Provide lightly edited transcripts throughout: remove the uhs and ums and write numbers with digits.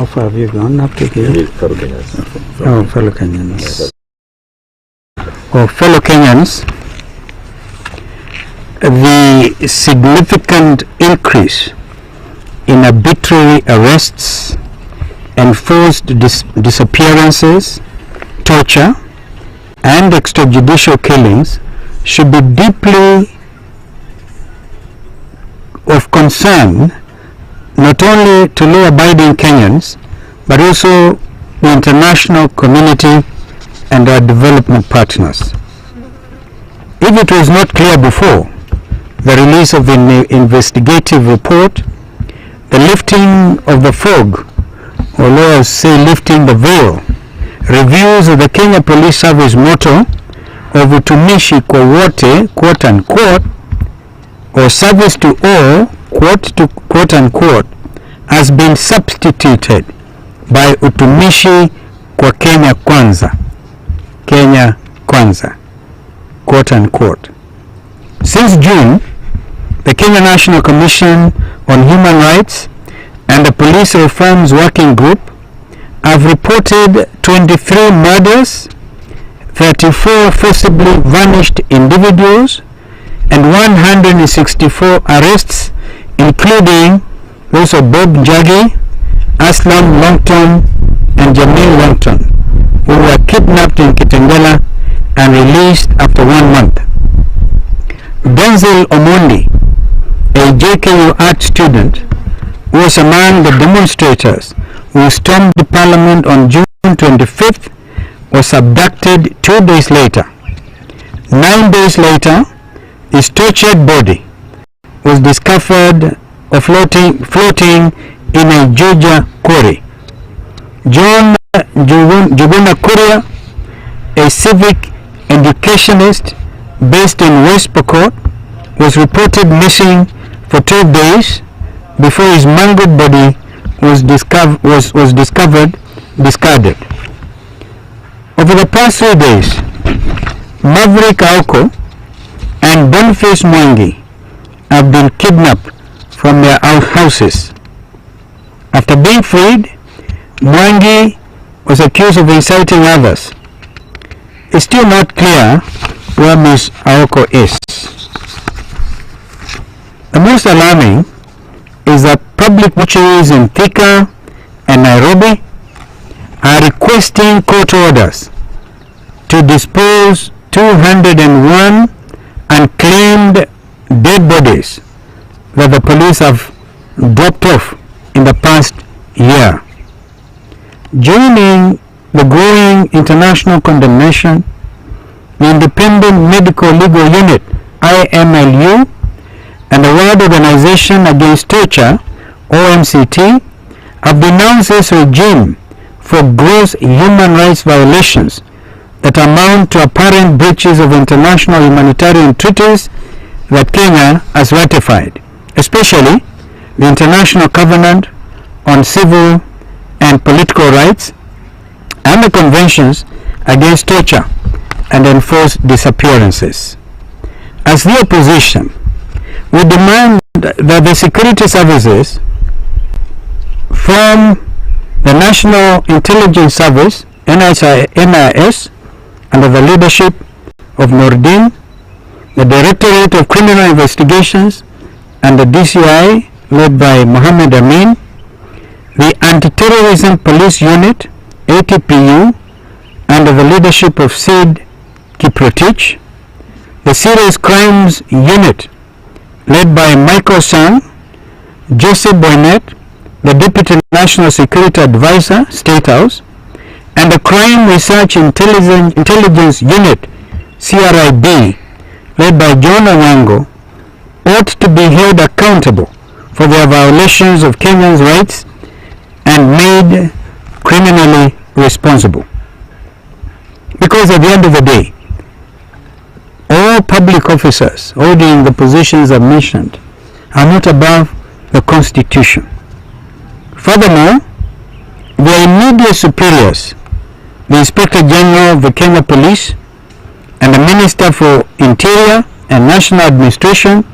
How far have you gone up to here? Fellow Kenyans. Oh, fellow Kenyans. Oh, fellow Kenyans, the significant increase in arbitrary arrests, enforced disappearances, torture, and extrajudicial killings should be deeply of concern not only to law-abiding Kenyans, but also the international community and our development partners. If it was not clear before, the release of the investigative report, the lifting of the fog, or lawyers say lifting the veil, reviews of the Kenya Police Service motto of utumishi kwa wote, quote unquote, or service to all, quote unquote, has been substituted by utumishi kwa Kenya Kwanza, quote unquote. Since June, the Kenya National Commission on Human Rights and the Police Reforms Working Group have reported 23 murders, 34 forcibly vanished individuals, and 164 arrests, including those of Bob Njagi, Aslam Longton, and Jamil Longton, who were kidnapped in Kitengela and released after 1 month. Denzel Omondi, a JKU art student, was among the demonstrators who stormed the parliament on June 25th, was abducted 2 days later. 9 days later, his tortured body was discovered floating in a Georgia quarry. John Juguna Kuria, a civic educationist based in West Pokot, was reported missing for 12 days before his mangled body was discovered discarded. Over the past 3 days, Maverick Aoko and Boniface Mwangi have been kidnapped from their houses. After being freed, Mwangi was accused of inciting others. It's still not clear where Ms. Aoko is. The most alarming is that public mortuaries in Thika and Nairobi are requesting court orders to dispose 201 unclaimed dead bodies that the police have dropped off in the past year. Joining the growing international condemnation, the Independent Medical Legal Unit IMLU and the World Organization Against Torture OMCT have denounced this regime for gross human rights violations that amount to apparent breaches of international humanitarian treaties that Kenya has ratified, especially the International Covenant on Civil and Political Rights and the Conventions Against Torture and Enforced Disappearances. As the opposition, we demand that the security services from the National Intelligence Service, NIS, under the leadership of Nordin, the Directorate of Criminal Investigations, and the DCI, led by Mohammed Amin, the Anti-Terrorism Police Unit, ATPU, under the leadership of Sid Kiprotich, the Serious Crimes Unit, led by Michael Sang, Joseph Boynet, the Deputy National Security Advisor, State House, and the Crime Research Intelligence Unit, CRIB, led by John Onyango, ought to be held accountable for their violations of Kenyans' rights and made criminally responsible. Because at the end of the day, all public officers holding the positions I've mentioned are not above the Constitution. Furthermore, their immediate superiors, the Inspector General of the Kenya Police and the Minister for Interior and National Administration,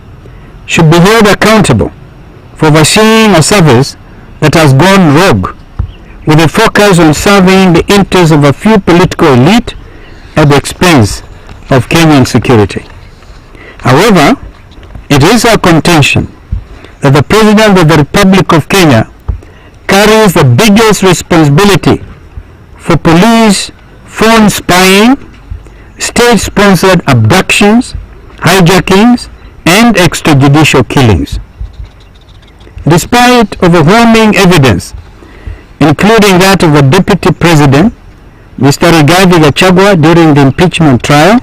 should be held accountable for overseeing a service that has gone rogue with a focus on serving the interests of a few political elite at the expense of Kenyan security. However, it is our contention that the President of the Republic of Kenya carries the biggest responsibility for police phone spying, state-sponsored abductions, hijackings, and extrajudicial killings. Despite overwhelming evidence, including that of the Deputy President, Mr. Rigathi Gachagua, during the impeachment trial,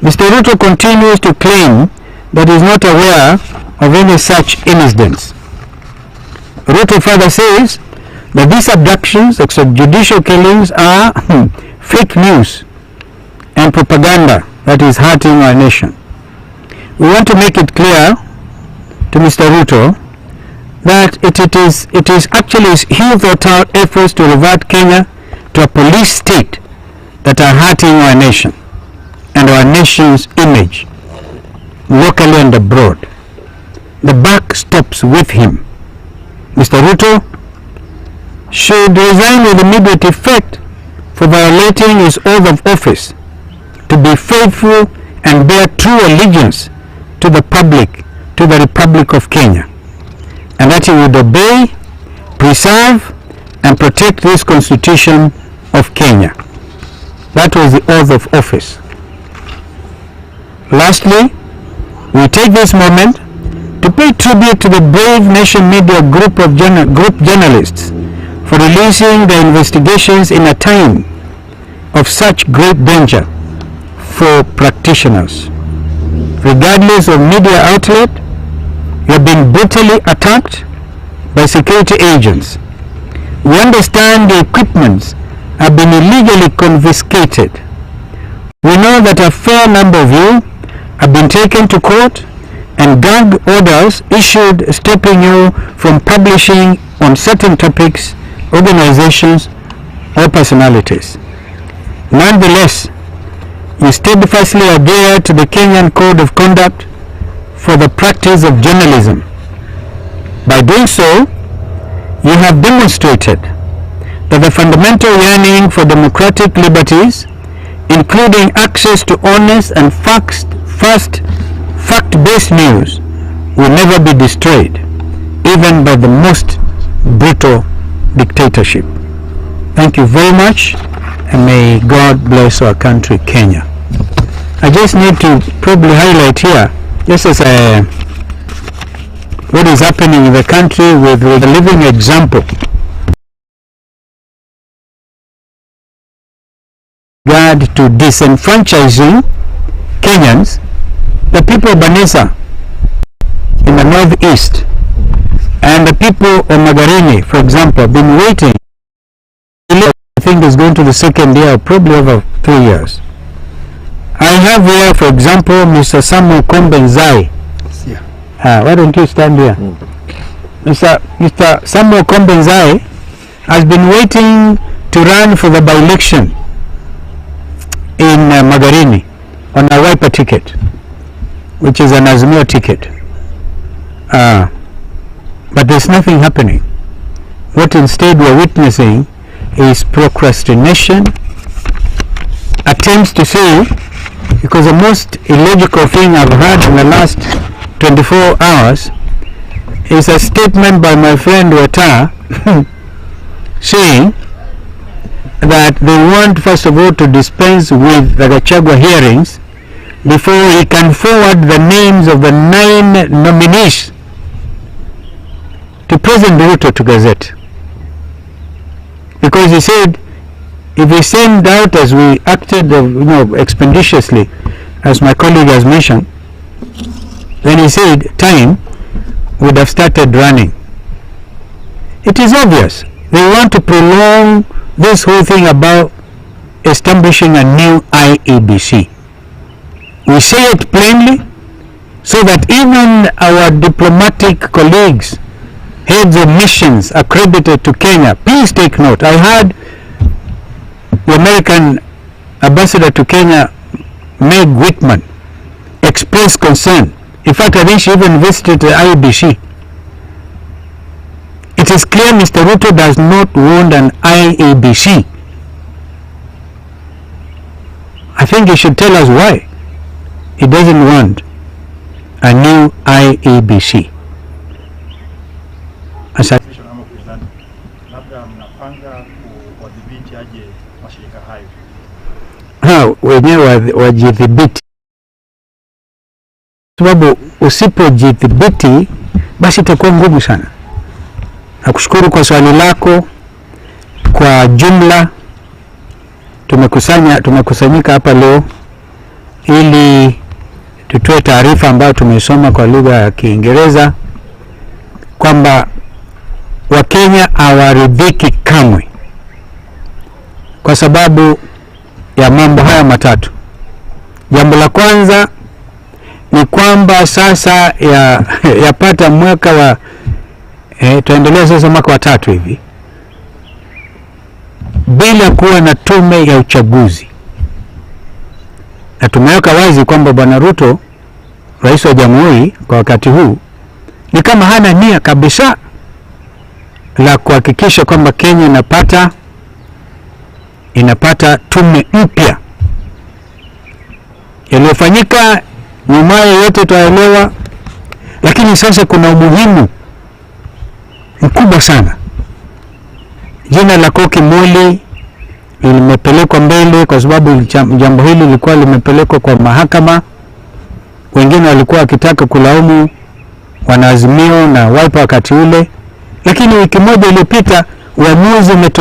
Mr. Ruto continues to claim that he is not aware of any such incidents. Ruto further says that these abductions, extrajudicial killings are fake news and propaganda that is hurting our nation. We want to make it clear to Mr. Ruto that it is actually his thought out efforts to revert Kenya to a police state that are hurting our nation and our nation's image locally and abroad. The buck stops with him. Mr. Ruto should resign with immediate effect for violating his oath of office to be faithful and bear true allegiance to the public, to the Republic of Kenya, and that he would obey, preserve, and protect this Constitution of Kenya. That was the oath of office. Lastly, we take this moment to pay tribute to the brave Nation Media group journalists for releasing their investigations in a time of such great danger for practitioners. Regardless of media outlet, you have been brutally attacked by security agents. We understand the equipments have been illegally confiscated. We know that a fair number of you have been taken to court and gag orders issued stopping you from publishing on certain topics, organizations, or personalities. Nonetheless, you steadfastly adhere to the Kenyan Code of Conduct for the practice of journalism. By doing so, you have demonstrated that the fundamental yearning for democratic liberties, including access to honest and fact-based news, will never be destroyed, even by the most brutal dictatorship. Thank you very much, and may God bless our country, Kenya. I just need to probably highlight here, just as what is happening in the country with a living example. Regard to disenfranchising Kenyans, the people of Banesa in the northeast and the people of Magarini, for example, have been waiting. I think it's going to the second year, probably over 3 years. I have here, for example, Mr. Samuel Kombenzai. Why don't you stand here? Mr. Samuel Kombenzai has been waiting to run for the by-election in Magarini on a Wiper ticket, which is an Azimio ticket. But there's nothing happening. What instead we're witnessing is procrastination, attempts to say, because the most illogical thing I've heard in the last 24 hours is a statement by my friend Weta saying that they want first of all to dispense with the Gachagua hearings before he can forward the names of the 9 nominees to President Ruto to Gazette. Because he said if we send out, as we acted expeditiously, as my colleague has mentioned, then he said time would have started running. It is obvious they want to prolong this whole thing about establishing a new IEBC. We say it plainly so that even our diplomatic colleagues, heads of missions accredited to Kenya, please take note. I heard the American ambassador to Kenya, Meg Whitman, express concern. In fact, I think she even visited the IEBC. It is clear Mr. Ruto does not want an IEBC. I think he should tell us why he doesn't want a new IEBC. Wenyewe wajidhibiti, sababu usipojidhibiti basi itakuwa ngumu sana. Nakushukuru kwa swali lako. Kwa jumla tumekusanyika hapa leo ili tutoe taarifa ambayo tumesoma kwa lugha ya Kiingereza kwamba Wakenya hawaridhiki kamwe kwa sababu ya mambo haya matatu. Jambo la kwanza ni kwamba sasa yapata mwaka wa tuendelea sasa mwaka wa 3 hivi bila kuwa na tume ya uchaguzi. Na tumeweka wazi kwamba Bwana Ruto, rais wa jamhuri kwa wakati huu, ni kama hana nia kabisa la kuhakikisha kwamba Kenya inapata tume mpya. Yaliyofanyika nyuma yote tuelewa, lakini sasa kuna umuhimu mkubwa sana. Jina la Koki Moli limepelekwa mbele kwa sababu jambo hili lilikuwa limepelekwa kwa mahakama. Wengine walikuwa wakitaka kulaumu wanaazimio na Wiper wakati ule, lakini wiki moja iliyopita uamuzi umetolewa.